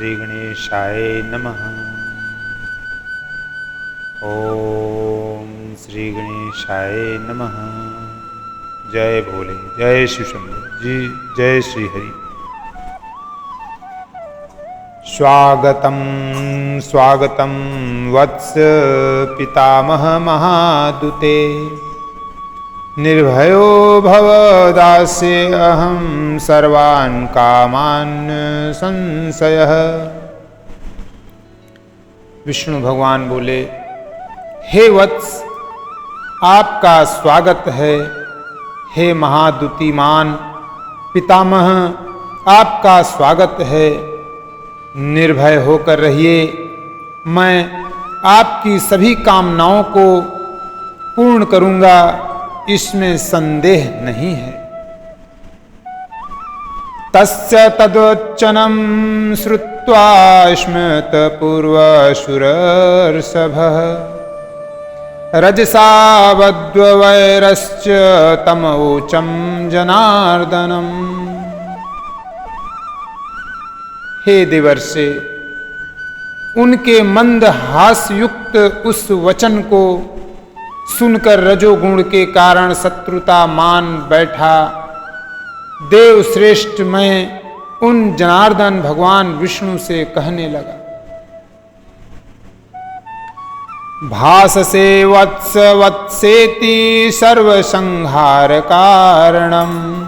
श्री गणेशाय नमः। ओम श्री गणेशाय नमः। जय भोले, जय शिव शंभो जी, जय श्री हरि। स्वागतम स्वागतम वत्स पितामह महादुते। निर्भयो भव दास्य अहं सर्वान् कामान् संशयः। विष्णु भगवान बोले, हे वत्स, आपका स्वागत है। हे महादुतिमान पितामह, आपका स्वागत है। निर्भय होकर रहिए, मैं आपकी सभी कामनाओं को पूर्ण करूंगा, इसमें संदेह नहीं है। तस्य तदोच्चनं श्रुत्वा स्मृत पूर्वशुरर्षभः। रजसा बद्ध्ववैरश्च तमोचं जनार्दनम्। हे देवर्षि, उनके मंद हास्ययुक्त उस वचन को सुनकर रजोगुण के कारण शत्रुता मान बैठा देव श्रेष्ठ मैं उन जनार्दन भगवान विष्णु से कहने लगा, भाससे वत्स वत्सेति सर्वसंहार कारणम्।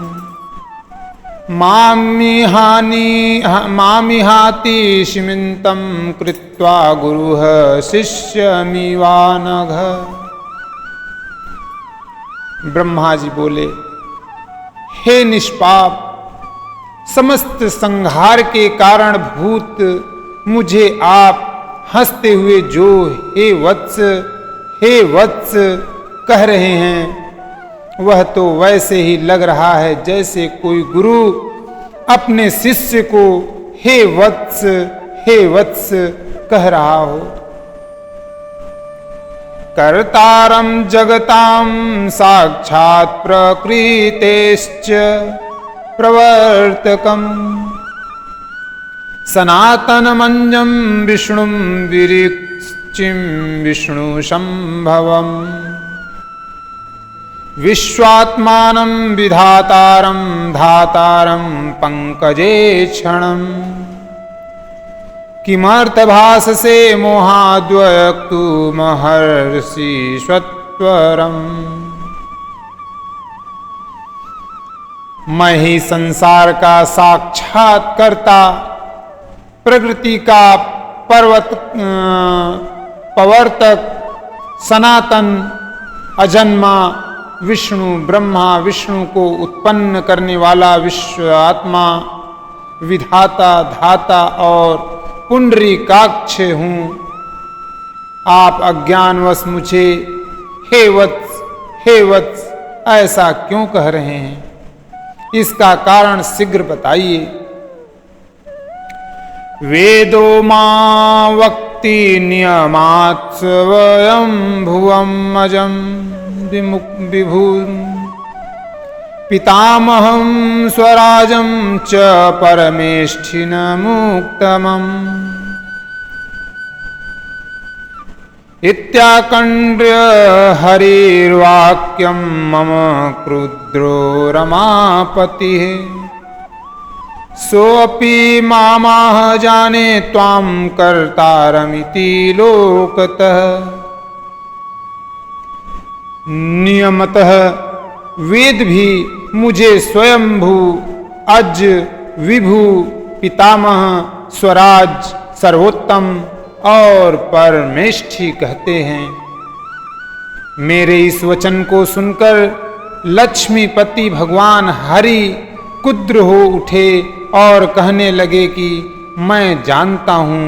मामिहाति शिमिन्तं कृत्वा गुरुः शिष्यमिवानघ। ब्रह्मा जी बोले, हे निष्पाप, समस्त संहार के कारण भूत मुझे आप हंसते हुए जो हे वत्स कह रहे हैं, वह तो वैसे ही लग रहा है जैसे कोई गुरु अपने शिष्य को हे वत्स कह रहा हो। कर्तारं जगतां साक्षात् प्रकृतेश्च प्रवर्तकम्। सनातनमञ्जं विष्णुं विरिचिं विष्णु संभवम्। विश्वात्मानं विधातारं धातारं पंकजे क्षणम्। किमर्थभाससे मोहाद्वयक्तु महर्षि स्वत्वरम्। मैं ही संसार का साक्षात कर्ता, प्रकृति का प्रवर्तक, सनातन अजन्मा विष्णु ब्रह्मा, विष्णु को उत्पन्न करने वाला विश्व आत्मा, विधाता, धाता और पुंडरीकाक्ष हूँ। आप अज्ञानवश मुझे हे वत्स ऐसा क्यों कह रहे हैं? इसका कारण शीघ्र बताइए। वेदो मां वक्ति नियमात् स्वयं भुवम् अजं विभु। पितामहं स्वराजं च परमेष्ठिनमुत्तमम्। इत्याकण्ड्य हरिर्वाक्यं मम क्रुद्रो रमापतिः। सोऽपि मामाह जाने त्वां कर्तारमिति लोकतः। नियमतः वेद भी मुझे स्वयंभू, अज, विभु, पितामह, स्वराज, सर्वोत्तम और परमेष्ठी कहते हैं। मेरे इस वचन को सुनकर लक्ष्मीपति भगवान हरि कुद्र हो उठे और कहने लगे कि मैं जानता हूं,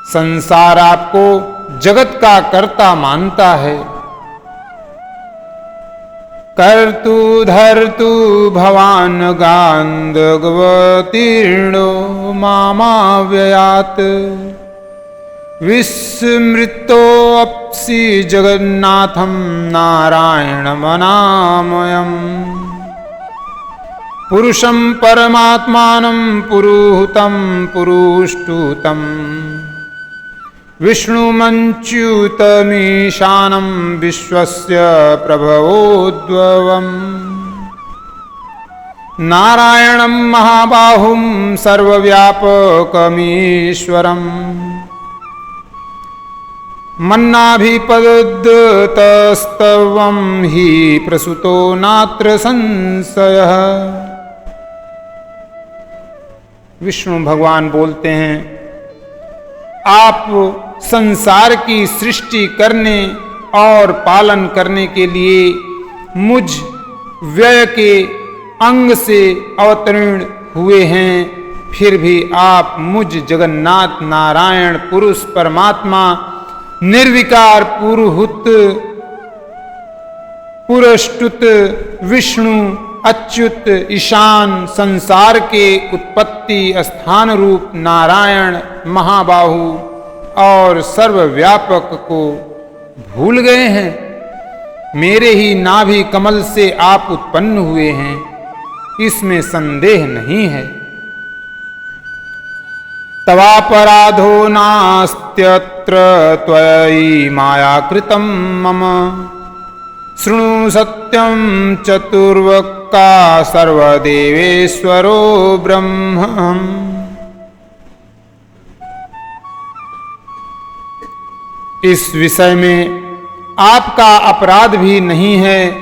संसार आपको जगत का कर्ता मानता है। कर्तु धर्तु भवान गान्धर्वतीर्णो मामाव्ययात्। विस्मृतोऽप्सि जगन्नाथं नारायणमनामयम्। पुरुषं परमात्मानं पुरुहूतं पुरुष्टुतं विष्णुमच्युतमीशानं विश्वस्य प्रभवोद्भवम् नारायणं महाबाहुं सर्वव्यापकमीश्वरम् मन्नाभिपद्यतस्तवं हि प्रसूतो नात्र संशयः। विष्णु भगवान बोलते हैं, आप संसार की सृष्टि करने और पालन करने के लिए मुझ व्यय के अंग से अवतीर्ण हुए हैं, फिर भी आप मुझ जगन्नाथ नारायण पुरुष परमात्मा निर्विकार पुरुहूत पुरष्टुत विष्णु अच्युत ईशान संसार के उत्पत्ति स्थान रूप नारायण महाबाहु और सर्वव्यापक को भूल गए हैं। मेरे ही नाभि कमल से आप उत्पन्न हुए हैं, इसमें संदेह नहीं है। तवापराधो नास्त्यत्र त्वयि मायाकृतं मम शृणु सत्यं चतुर्वक्ता सर्वदेवेश्वरो ब्रह्म। इस विषय में आपका अपराध भी नहीं है,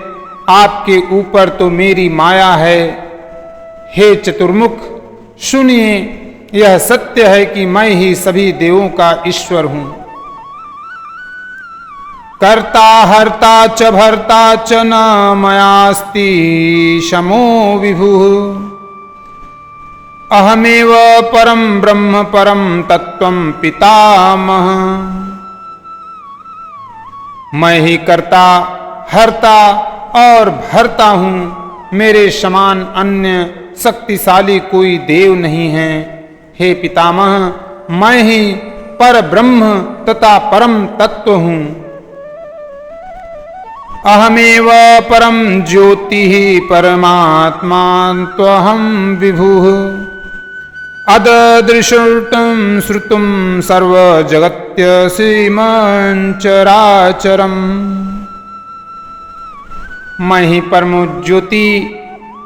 आपके ऊपर तो मेरी माया है। हे चतुर्मुख, सुनिए, यह सत्य है कि मैं ही सभी देवों का ईश्वर हूं। कर्ता हर्ता च भर्ता च न मयास्ति शमो विभुः अहमेव परम ब्रह्म परम तत्वं पितामह। मैं ही कर्ता हर्ता और भर्ता हूं, मेरे समान अन्य शक्तिशाली कोई देव नहीं है। हे पितामह, मैं ही पर ब्रह्म तथा परम तत्व हूं। अहमेव परम ज्योति परमात्मा त्वहं विभुः अददृशुतं श्रुतं सर्वजगत्यसीमञ्चराचरम्। मैं ही परम ज्योति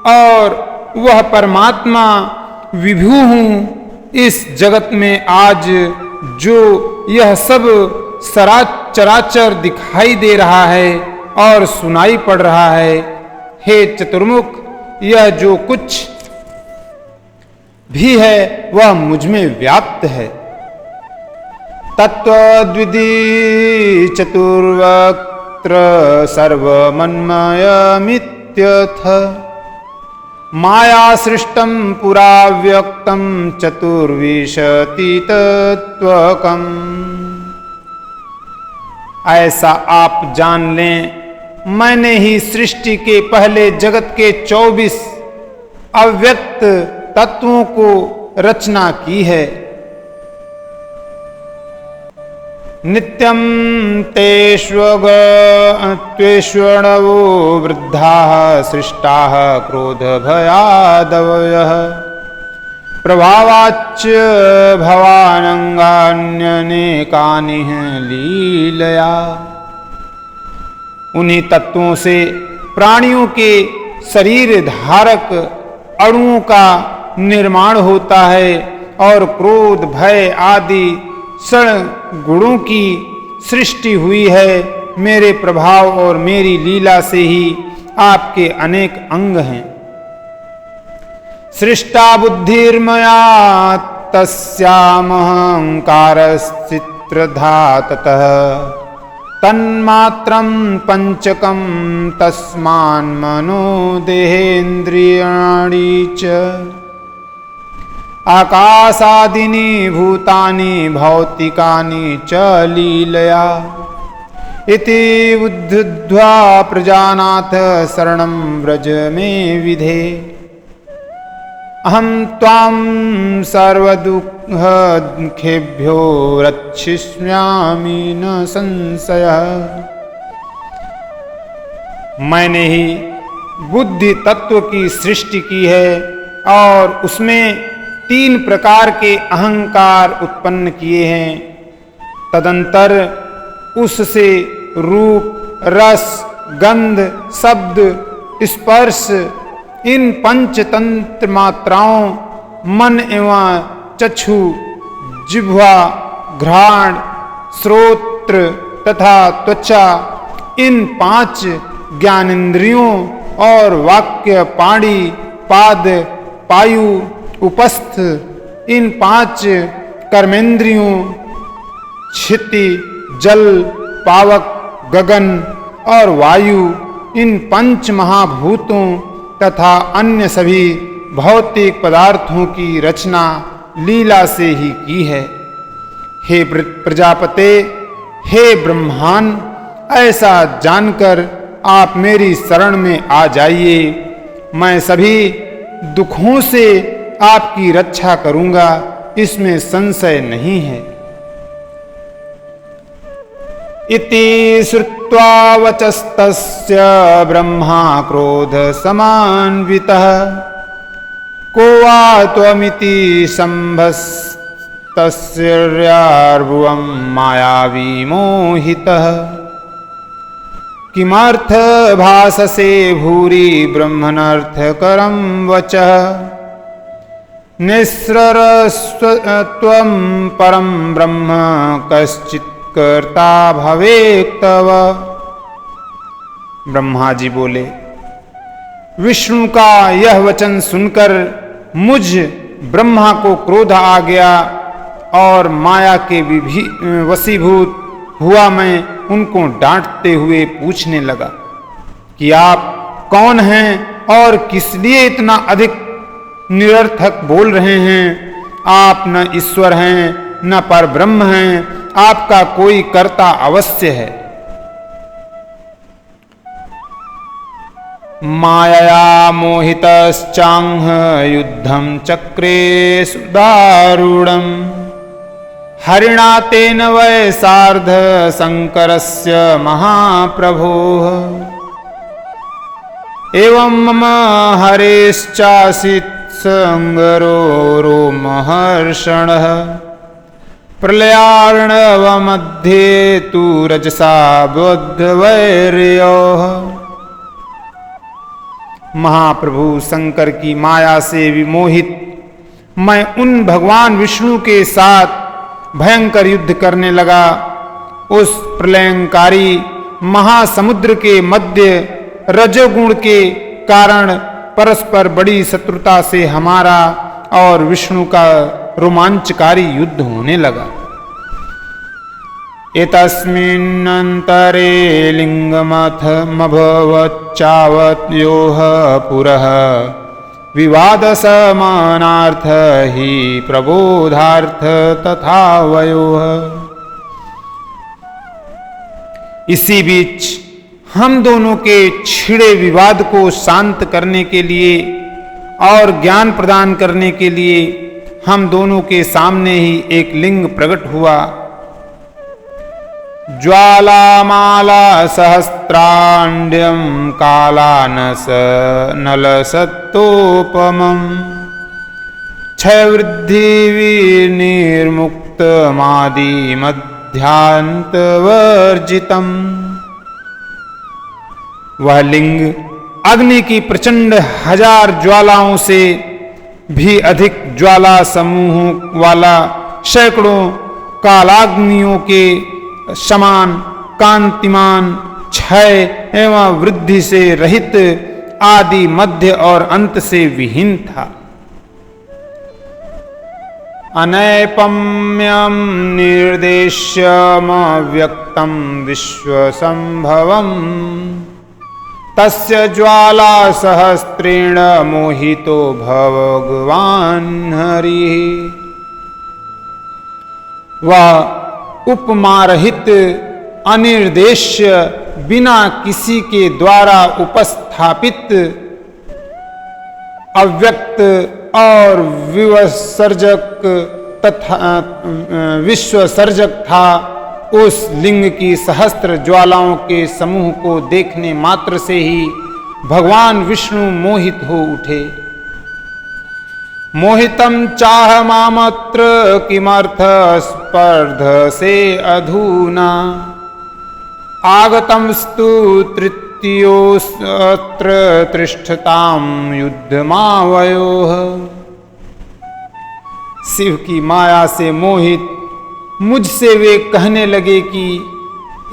और वह परमात्मा विभु हूं। इस जगत में आज जो यह सब चराचर दिखाई दे रहा है और सुनाई पड़ रहा है, हे चतुर्मुख, यह जो कुछ भी है वह मुझ में व्याप्त है। तत्त्वद्विधि चतुर्वक्त्र सर्वमन्मयमित्यथ माया सृष्टं पुरा व्यक्तं चतुर्विंशतितत्त्वकम्। ऐसा आप जान लें, मैंने ही सृष्टि के पहले जगत के 24 अव्यक्त तत्वों को रचना की है। नित्यं तेष्वणवो वृद्धाः सृष्टाः क्रोधभयादवयः प्रभावाच्च भवानंगान्यनेकानि लीलया। उन्हीं तत्वों से प्राणियों के शरीर धारक अणुओं का निर्माण होता है और क्रोध भय आदि षण गुणों की सृष्टि हुई है। मेरे प्रभाव और मेरी लीला से ही आपके अनेक अंग हैं। सृष्टा बुद्धिर्मया तस्यामहंकारश्चित्रधा ततः तन्मात्रं पंचकं तस्मान्मनो देहेन्द्रियाणि च आकाशादीनि भूतानि भौतिकानि च लीलया इति उद्धृत्वा प्रजानाथ शरणं व्रज मे विधे। अहं त्वां सर्वदुःखेभ्यो रक्षिष्यामि न संशयः। मैंने ही बुद्धि तत्व की सृष्टि की है और उसमें 3 प्रकार के अहंकार उत्पन्न किए हैं। तदंतर उससे रूप, रस, गंध, शब्द, स्पर्श, इन पंचतंत्र मात्राओं मन एवं चक्षु, जिह्वा, घ्राण, श्रोत्र तथा त्वचा, इन 5 ज्ञानेन्द्रियों और वाक्य, पाणी, पाद, पायु, उपस्थ, इन 5 कर्मेंद्रियों, क्षिति, जल, पावक, गगन और वायु, इन 5 महाभूतों तथा अन्य सभी भौतिक पदार्थों की रचना लीला से ही की है। हे प्रजापते, हे ब्रह्मान, ऐसा जानकर आप मेरी शरण में आ जाइए। मैं सभी दुखों से आपकी रक्षा करूंगा, इसमें संशय नहीं है। इति श्रुत्वा वचस्तस्य ब्रह्मा क्रोध समान्वितः को वा त्वमिति शम्भस्तस्यार्भुवं मायावी मोहितः किमर्थ भाससे भूरि ब्रह्मणर्थकरं वचः निःस्ररस्त्वं परं ब्रह्म कश्चित् कर्ता भवेत् तव। ब्रह्मा जी बोले, विष्णु का यह वचन सुनकर मुझ ब्रह्मा को क्रोध आ गया और माया के वशीभूत हुआ मैं उनको डांटते हुए पूछने लगा कि आप कौन हैं और किस लिए इतना अधिक निरर्थक बोल रहे हैं। आप न ईश्वर हैं न परब्रह्म हैं, आपका कोई कर्ता अवश्य है। मायया मोहितश्चांह युद्धं चक्रे सुदारुणम् हरिणा तेन वै सार्ध शंकरस्य महाप्रभोः एवं मम हरेश्चासीत् संगरो रोमहर्षणः प्रलयार्णवमध्ये तु रजसा बुद्धवैर्योः। महाप्रभु शंकर की माया से विमोहित मैं उन भगवान विष्णु के साथ भयंकर युद्ध करने लगा। उस प्रलयंकारी महासमुद्र के मध्य रजोगुण के कारण परस्पर बड़ी शत्रुता से हमारा और विष्णु का रोमांचकारी युद्ध होने लगा। एतस्मिन्नन्तरे लिंगमथमभवच्चावत्योः पुरः विवादसमानार्थ हि प्रबोधार्थ तथा वयोः। इसी बीच हम दोनों के छिड़े विवाद को शांत करने के लिए और ज्ञान प्रदान करने के लिए हम दोनों के सामने ही एक लिंग प्रकट हुआ। ज्वालामाला सहस्त्रांड्यम कालानस नलसत्तोपमं क्षयवृद्धि विनिर्मुक्तमादि मध्यांतवर्जितम्। वह लिंग अग्नि की प्रचंड 1000 ज्वालाओं से भी अधिक ज्वाला समूहों वाला सैकड़ों कालाग्नियों के समान कांतिमान, क्षय एवं वृद्धि से रहित, आदि मध्य और अंत से विहीन था। अनैपम्यं निर्देश्यमव्यक्तं विश्वसंभवम् तस्य ज्वाला सहस्त्रेण मोहितो भगवान् हरिः। वह उपमारहित, अनिर्देश्य, बिना किसी के द्वारा उपस्थापित, अव्यक्त और विश्वसर्जक था। उस लिंग की सहस्त्र ज्वालाओं के समूह को देखने मात्र से ही भगवान विष्णु मोहित हो उठे। मोहितम चाह मामत्र किमर्थ स्पर्ध से अधुना आगतमस्तु तृतीयोऽत्र तिष्ठताम युद्धमावयोः। शिव की माया से मोहित मुझसे वे कहने लगे कि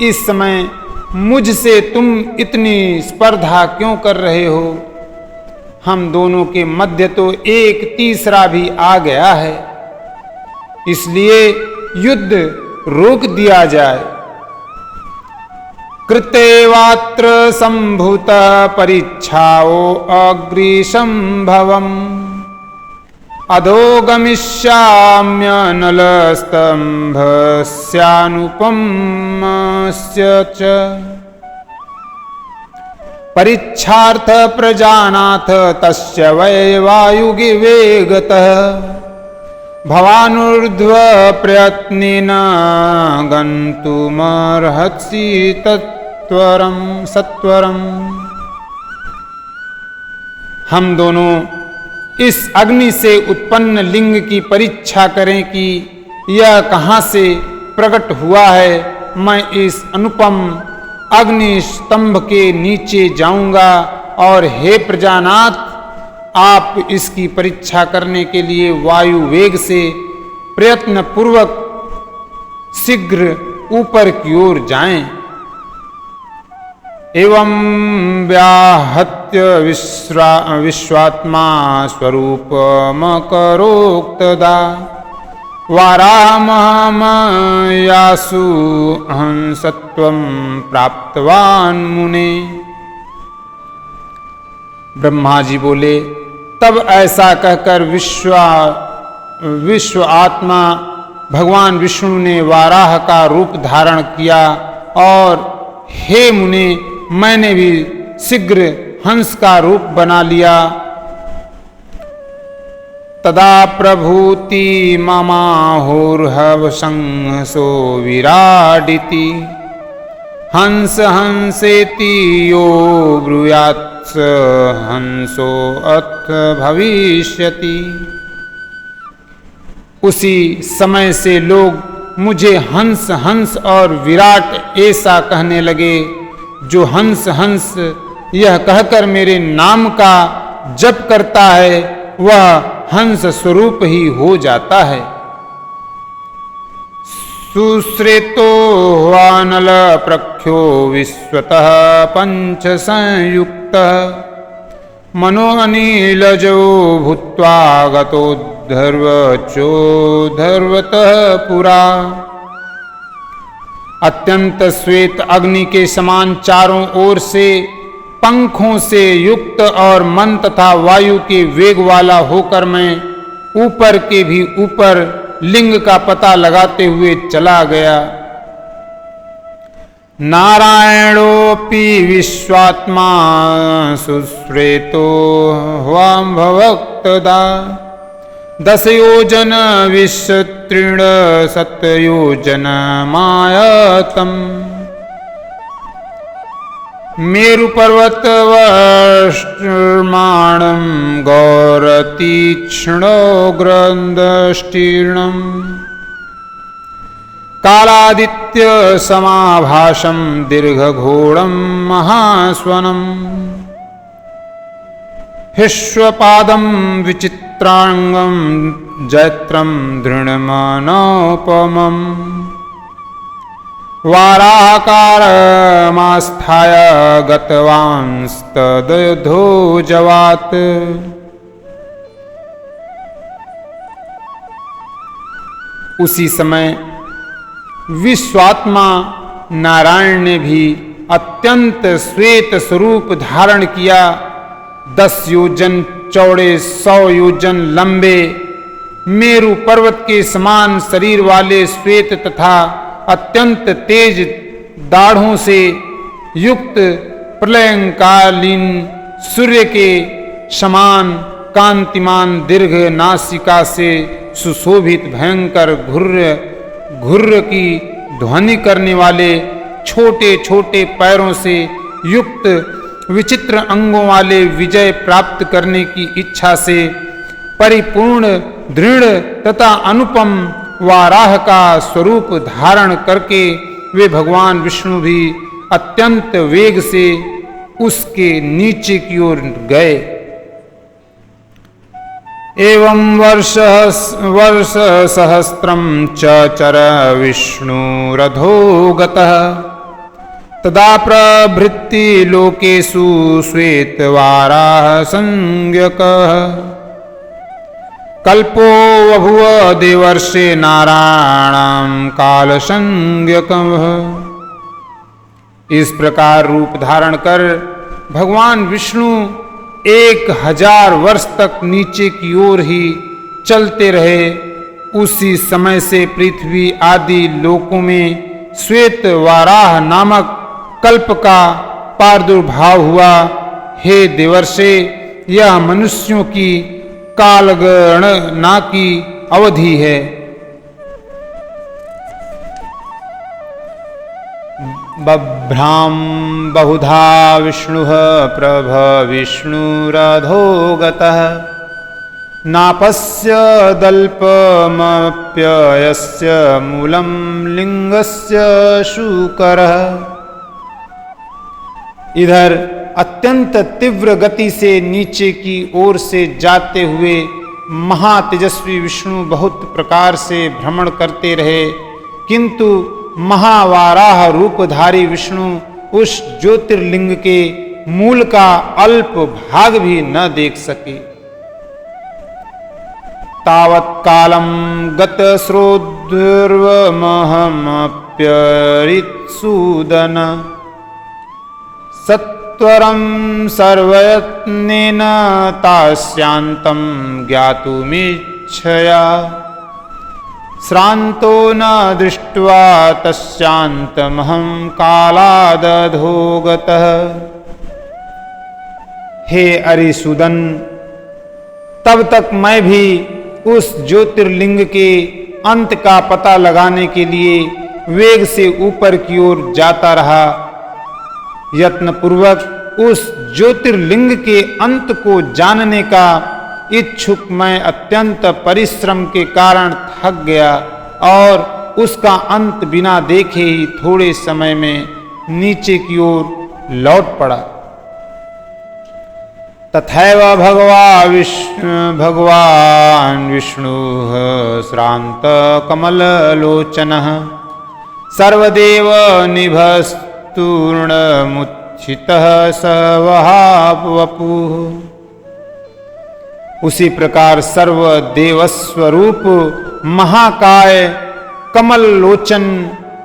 इस समय मुझसे तुम इतनी स्पर्धा क्यों कर रहे हो? हम दोनों के मध्य तो एक तीसरा भी आ गया है, इसलिए युद्ध रोक दिया जाए। कृतेवात्र संभूत परीक्षाओ अग्रिसंभवम् अधोगमिष्याम्यनलस्तंभस्यानुपमस्य च परीक्षार्थ प्रजानाथ तस्य वै वायुगे वेगतः भवानुर्ध्व प्रयत्नेन गन्तुमर्हसि तत्वरं सत्वरम्। हम दोनों इस अग्नि से उत्पन्न लिंग की परीक्षा करें कि यह कहाँ से प्रकट हुआ है। मैं इस अनुपम अग्नि स्तंभ के नीचे जाऊंगा और हे प्रजानाथ, आप इसकी परीक्षा करने के लिए वायु वेग से प्रयत्न पूर्वक शीघ्र ऊपर की ओर जाएं। एवं व्याहत्य विश्वात्मा स्वरूपमकरोक्तदा वारामहमयासु हंसत्वं प्राप्तवान् मुने। ब्रह्मा जी बोले, तब ऐसा कहकर विश्व आत्मा भगवान विष्णु ने वाराह का रूप धारण किया और हे मुने, मैंने भी शीघ्र हंस का रूप बना लिया। तदा प्रभूति ममाहुर्हवसंहसो विराडिति हंस हंसेति यो ब्रूयात्स हंसो अथ भविष्यति। उसी समय से लोग मुझे हंस हंस और विराट ऐसा कहने लगे। जो हंस हंस यह कहकर मेरे नाम का जप करता है, वह हंस स्वरूप ही हो जाता है। सुश्रेतो वानल प्रख्यो विश्वतः पंच संयुक्तः मनो अनिलजो भूत्वा गतोद्धर्वचोद्धर्वतः पुरा। अत्यंत श्वेत अग्नि के समान चारों ओर से पंखों से युक्त और मन तथा वायु के वेग वाला होकर मैं ऊपर के भी ऊपर लिंग का पता लगाते हुए चला गया। नारायणोऽपि विश्वात्मा सुश्रेतो ह्वाम्भवक्तदा दश योजन विस्तृण सतयोजन मायतम्। मेरु पर्वत वर्ष्माणं गौरतीक्ष्णोग्रन्दष्टीर्णं कालादित्य समाभासं दीर्घघोरं महास्वनम् हिष्वपादं विचित्रांगं जैत्रं दृढमनोपमम् वाराकारमास्थाय गतवांस्तदधोजवात्। उसी समय विश्वात्मा नारायण ने भी अत्यंत श्वेत स्वरूप धारण किया। 10 योजन चौड़े 100 योजन लंबे मेरु पर्वत के समान शरीर वाले श्वेत तथा अत्यंत तेज दाढ़ों से युक्त प्रलयंकालीन सूर्य के समान कांतिमान दीर्घ नासिका से सुशोभित भयंकर घुर्र की ध्वनि करने वाले छोटे छोटे पैरों से युक्त विचित्र अंगों वाले विजय प्राप्त करने की इच्छा से परिपूर्ण दृढ़ तथा अनुपम वाराह का स्वरूप धारण करके वे भगवान विष्णु भी अत्यंत वेग से उसके नीचे की ओर गए। एवं वर्ष सहस्त्रम चर विष्णुरधो गतः तदा प्रभृति लोकेषु श्वेतवाराह संज्ञकः कल्पो बभूव देवर्षे नारायणं कालसंज्ञकः। इस प्रकार रूप धारण कर भगवान विष्णु 1000 वर्ष तक नीचे की ओर ही चलते रहे। उसी समय से पृथ्वी आदि लोकों में श्वेत वाराह नामक कल्प का प्रादुर्भाव हुआ। हे देवर्षे, यह मनुष्यों की कालगणना की अवधि है। बभ्राम बहुधा विष्णुः प्रभविष्णुरधो गतः नापस्य दल्पमप्ययस्य मूलं लिंगस्य शूकरः। इधर अत्यंत तीव्र गति से नीचे की ओर से जाते हुए महातेजस्वी विष्णु बहुत प्रकार से भ्रमण करते रहे, किंतु महावाराह रूपधारी विष्णु उस ज्योतिर्लिंग के मूल का अल्प भाग भी न देख सके। तावत् कालम गत श्रोद्र्वमहमप्यरित्सूदन सत्वरं सर्वयत्नेन तास्यान्तं ज्ञातुमिच्छया श्रान्तो न दृष्ट्वा तस्यान्तमहं कालादधो गतः। हे अरिसूदन, तब तक मैं भी उस ज्योतिर्लिंग के अंत का पता लगाने के लिए वेग से ऊपर की ओर जाता रहा। यत्नपूर्वक उस ज्योतिर्लिंग के अंत को जानने का इच्छुक मैं अत्यंत परिश्रम के कारण थक गया और उसका अंत बिना देखे ही थोड़े समय में नीचे की ओर लौट पड़ा। तथैव भगवान विष्णु श्रांत कमललोचनः सर्वदेव निभस्तूर्णमुच्छितः स वहावपुः। उसी प्रकार सर्वदेवस्वरूप महाकाय कमल लोचन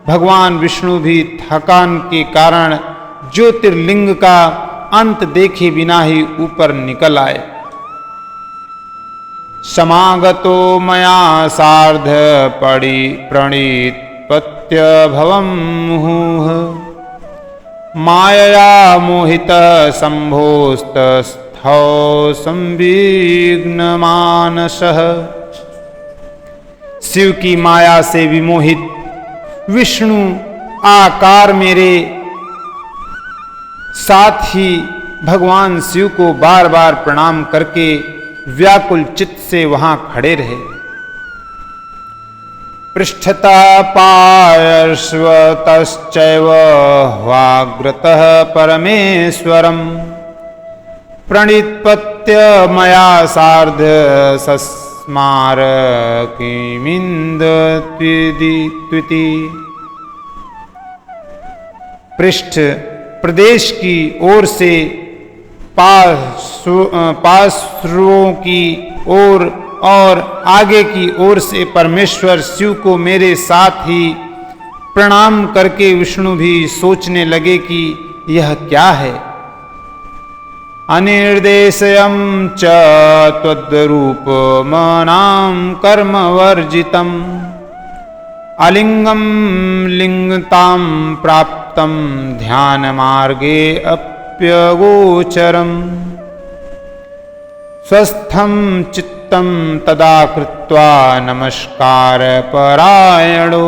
भगवान विष्णु भी थकान के कारण ज्योतिर्लिंग का अंत देखे बिना ही ऊपर निकल आए। समागतो मया सार्ध प्रणीतपत्य भवं मुहुः मायया मोहितः शंभोस्तस्थौ संविघ्नमानसः। शिव की माया से विमोहित विष्णु आकार मेरे साथ ही भगवान शिव को बार बार प्रणाम करके व्याकुल चित्त से वहां खड़े रहे। पृष्ठतः पार्श्वतश्चैव वाग्रतः परमेश्वरम् प्रणित्पत्य मया सार्ध सस्मार किमिन्दत्विति। पृष्ठ प्रदेश की ओर से पार्श्वों की ओर और आगे की ओर से परमेश्वर शिव को मेरे साथ ही प्रणाम करके विष्णु भी सोचने लगे कि यह क्या है। अनिर्देशयं च त्वद्रूपमनां कर्मवर्जितम् अलिंगम लिंगतां प्राप्तं ध्यानमार्गे अप्यगोचरम् स्वस्थं चित्तं तदा कृत्वा नमस्कार परायणो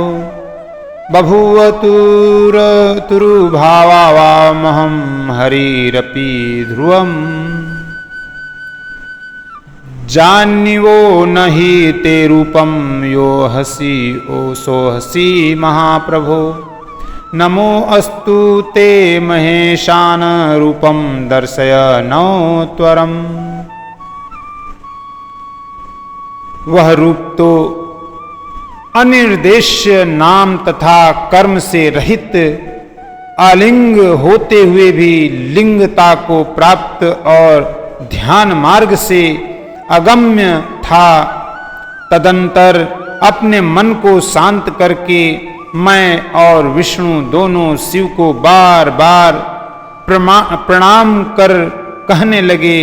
बभूवतुरुभावामहं हरिरपि ध्रुवम् जान्निवो नहि ते रूपं यो हसि ओसो हसि महाप्रभो नमो अस्तु ते महेशान रूपं दर्शय नो त्वरम्। वह रूप तो अनिर्देश्य नाम तथा कर्म से रहित आलिंग होते हुए भी लिंगता को प्राप्त और ध्यान मार्ग से अगम्य था। तदंतर अपने मन को शांत करके मैं और विष्णु दोनों शिव को बार बार प्रणाम कर कहने लगे,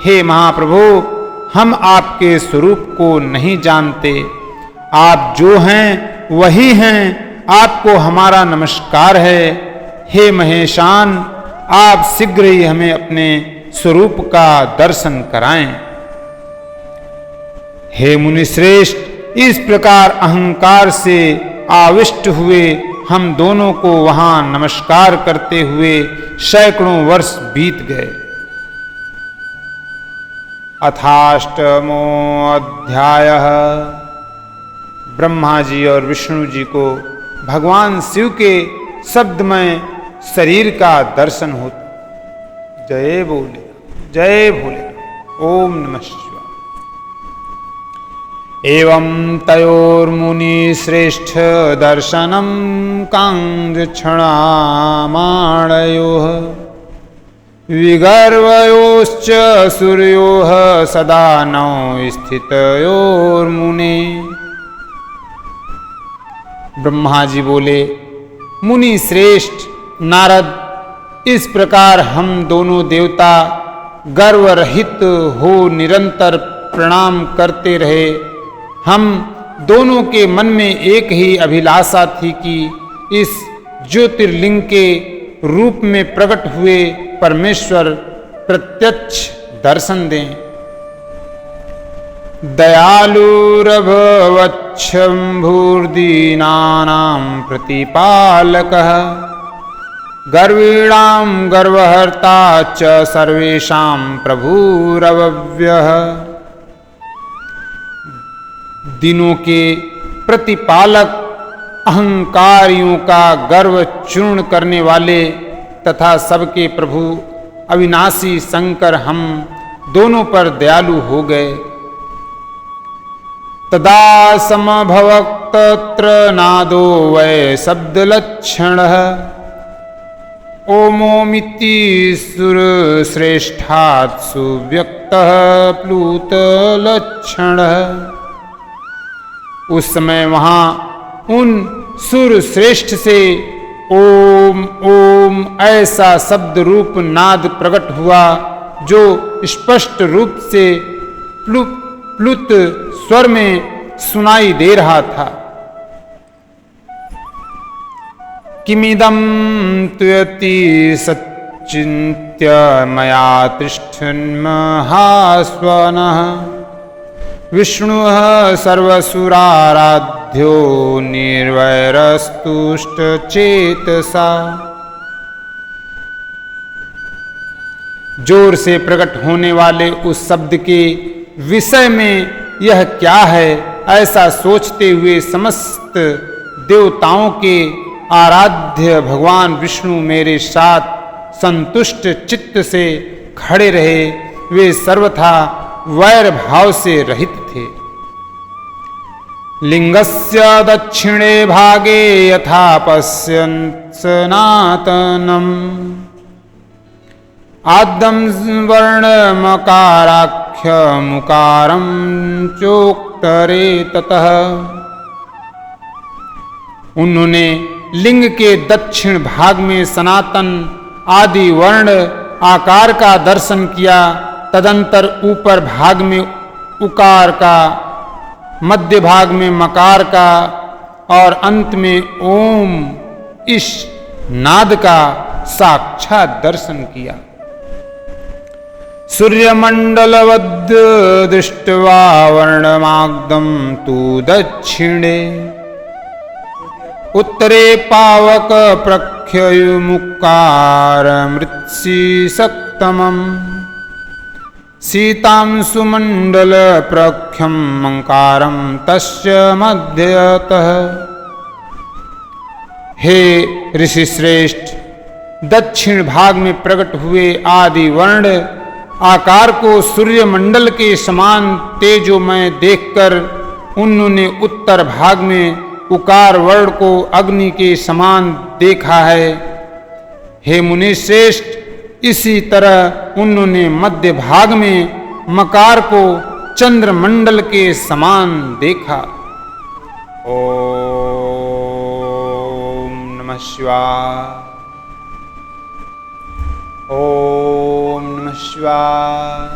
हे महाप्रभु, हम आपके स्वरूप को नहीं जानते। आप जो हैं वही हैं, आपको हमारा नमस्कार है। हे महेशान, आप शीघ्र ही हमें अपने स्वरूप का दर्शन कराएं। हे मुनिश्रेष्ठ, इस प्रकार अहंकार से आविष्ट हुए हम दोनों को वहां नमस्कार करते हुए सैकड़ों वर्ष बीत गए। अथाष्टमो अध्यायः। ब्रह्मा जी और विष्णु जी को भगवान शिव के शब्दमय शरीर का दर्शन होता। जय बोले, जय भोले, ओम नमः शिवाय। एवं तयोर्मुनि श्रेष्ठ दर्शनं कांक्षणामाणयोः विगर्वयोश्च सूर्योः सदा नौ स्थितयोर्मुने। ब्रह्मा जी बोले, मुनि श्रेष्ठ नारद, इस प्रकार हम दोनों देवता गर्व रहित हो निरंतर प्रणाम करते रहे। हम दोनों के मन में एक ही अभिलाषा थी कि इस ज्योतिर्लिंग के रूप में प्रकट हुए परमेश्वर प्रत्यक्ष दर्शन दें। दयालुरभवच्छम्भुर्दीनानां प्रतिपालकः गर्वीणां गर्वहर्ता च सर्वेषां प्रभुरव्ययः। दिनों के प्रतिपालक, अहंकारियों का गर्व चूर्ण करने वाले तथा सबके प्रभु अविनाशी शंकर हम दोनों पर दयालु हो गए। तदा समभवत् तत्र नादो वै शब्दलक्षणः ओमोमिति सुरश्रेष्ठात् सुव्यक्तः प्लूतलक्षणः। उस समय वहां उन सुर श्रेष्ठ से ओम ओम ऐसा शब्द रूप नाद प्रकट हुआ जो स्पष्ट रूप से प्लुत स्वर में सुनाई दे रहा था। किमिदं त्वयति सच्चिन्त्य मया तिष्ठन्महास्वनः विष्णुः सर्वसुराराध्यो निर्वैरस्तुष्टचेतसा। जोर से प्रकट होने वाले उस शब्द के विषय में यह क्या है, ऐसा सोचते हुए समस्त देवताओं के आराध्य भगवान विष्णु मेरे साथ संतुष्ट चित्त से खड़े रहे। वे सर्वथा वैर भाव से रहित थे। लिंगस्य दक्षिणे भागे यथा पश्यन् सनातनम् आद्यं वर्णमकाराख्यमुकारं चोक्तरे ततः। उन्होंने लिंग के दक्षिण भाग में सनातन आदि वर्ण आकार का दर्शन किया। तदंतर ऊपर भाग में उकार का, मध्य भाग में मकार का और अंत में ओम इस नाद का साक्षात दर्शन किया। सूर्यमंडलवद् दृष्ट्वा वर्णमागधं तु दक्षिणे उत्तरे पावक प्रख्यमुक्कार मृत्सि सक्तमम् सीतांशुमण्डल प्रख्यम मंकारम तस्य मध्यतः। हे ऋषि श्रेष्ठ, दक्षिण भाग में प्रकट हुए आदि वर्ण आकार को सूर्य मंडल के समान तेजोमय देखकर उन्होंने उत्तर भाग में उकार वर्ण को अग्नि के समान देखा है। हे मुनि श्रेष्ठ, इसी तरह उन्होंने मध्य भाग में मकार को चंद्रमंडल के समान देखा। ओम नमः शिवाय। ओम नमः शिवाय।